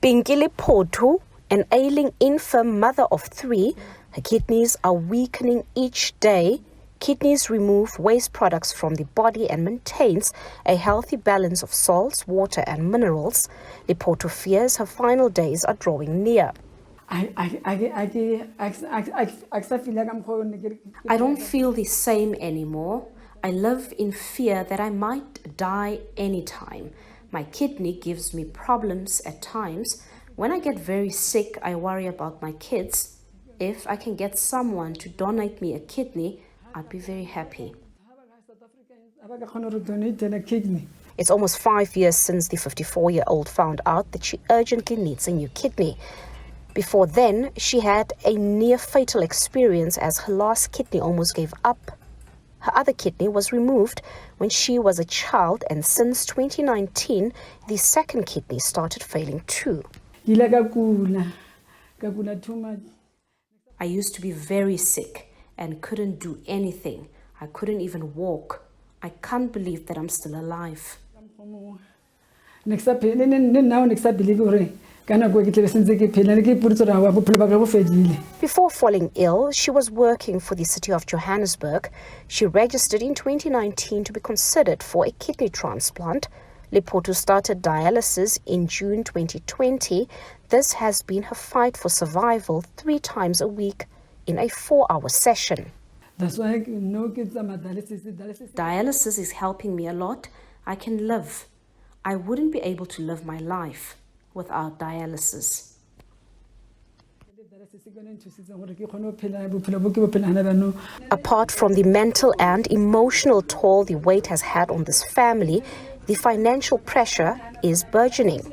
Pinkile Poto, an ailing infirm mother of 3, her kidneys are weakening each day. Kidneys remove waste products from the body and maintains a healthy balance of salts, water and minerals. Poto fears her final days are drawing near. I don't feel the same anymore. I live in fear that I might die anytime. My kidney gives me problems at times. When I get very sick, I worry about my kids. If I can get someone to donate me a kidney, I'd be very happy. It's almost 5 years since the 54-year-old found out that she urgently needs a new kidney. Before then, she had a near-fatal experience as her last kidney almost gave up. Her other kidney was removed when she was a child, and since 2019, the second kidney started failing too. I used to be very sick and couldn't do anything. I couldn't even walk. I can't believe that I'm still alive. Before falling ill, she was working for the city of Johannesburg. She registered in 2019 to be considered for a kidney transplant. Poto started dialysis in June 2020. This has been her fight for survival 3 times a week in a 4-hour session. That's why Dialysis is helping me a lot. I can live. I wouldn't be able to live my life without dialysis. Apart from the mental and emotional toll the weight has had on this family, the financial pressure is burgeoning.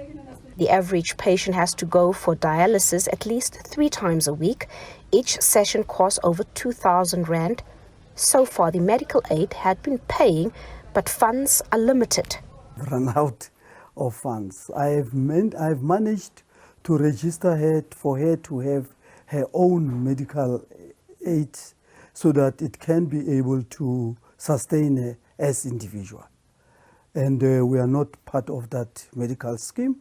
The average patient has to go for dialysis at least 3 times a week. Each session costs over 2,000 rand. So far, the medical aid had been paying, but funds are limited. Run out of funds. I've managed to register her for her to have her own medical aid so that it can be able to sustain her as individual. And we are not part of that medical scheme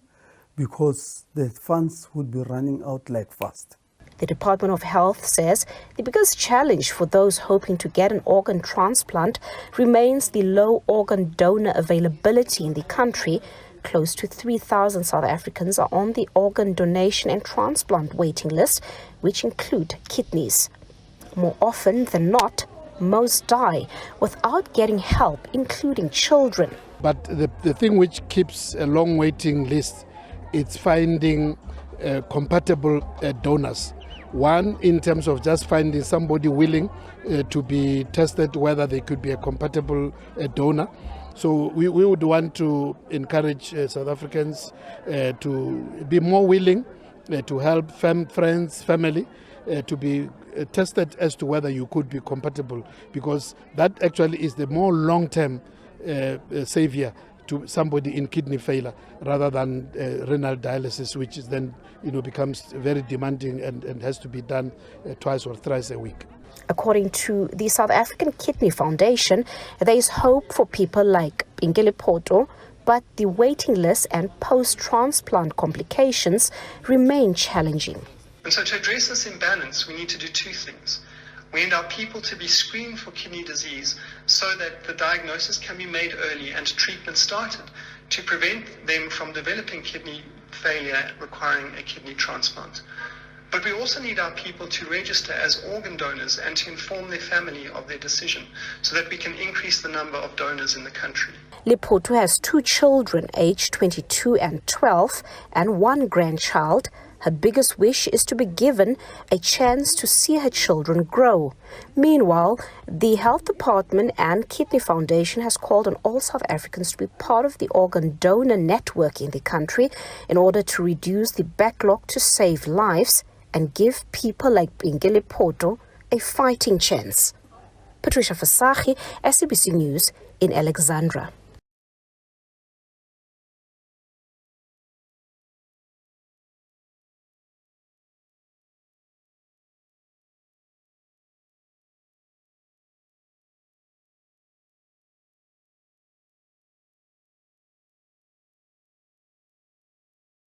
because the funds would be running out like fast. The Department of Health says the biggest challenge for those hoping to get an organ transplant remains the low organ donor availability in the country. Close to 3,000 South Africans are on the organ donation and transplant waiting list, which include kidneys. More often than not, most die without getting help, including children. But the thing which keeps a long waiting list is finding compatible donors. One, in terms of just finding somebody willing to be tested whether they could be a compatible donor. So we would want to encourage South Africans to be more willing to help friends, family, to be tested as to whether you could be compatible, because that actually is the more long-term savior to somebody in kidney failure rather than renal dialysis, which is then becomes very demanding and has to be done twice or thrice a week. According to the South African Kidney Foundation, there is hope for people like Pinkile Poto, but the waiting list and post-transplant complications remain challenging. And so to address this imbalance, we need to do 2 things. We need our people to be screened for kidney disease so that the diagnosis can be made early and treatment started to prevent them from developing kidney failure requiring a kidney transplant. But we also need our people to register as organ donors and to inform their family of their decision so that we can increase the number of donors in the country. Poto has 2 children aged 22 and 12 and 1 grandchild. Her biggest wish is to be given a chance to see her children grow. Meanwhile, the Health Department and Kidney Foundation has called on all South Africans to be part of the organ donor network in the country in order to reduce the backlog to save lives and give people like Pinkile Poto a fighting chance. Patricia Fasachi, SABC News in Alexandra.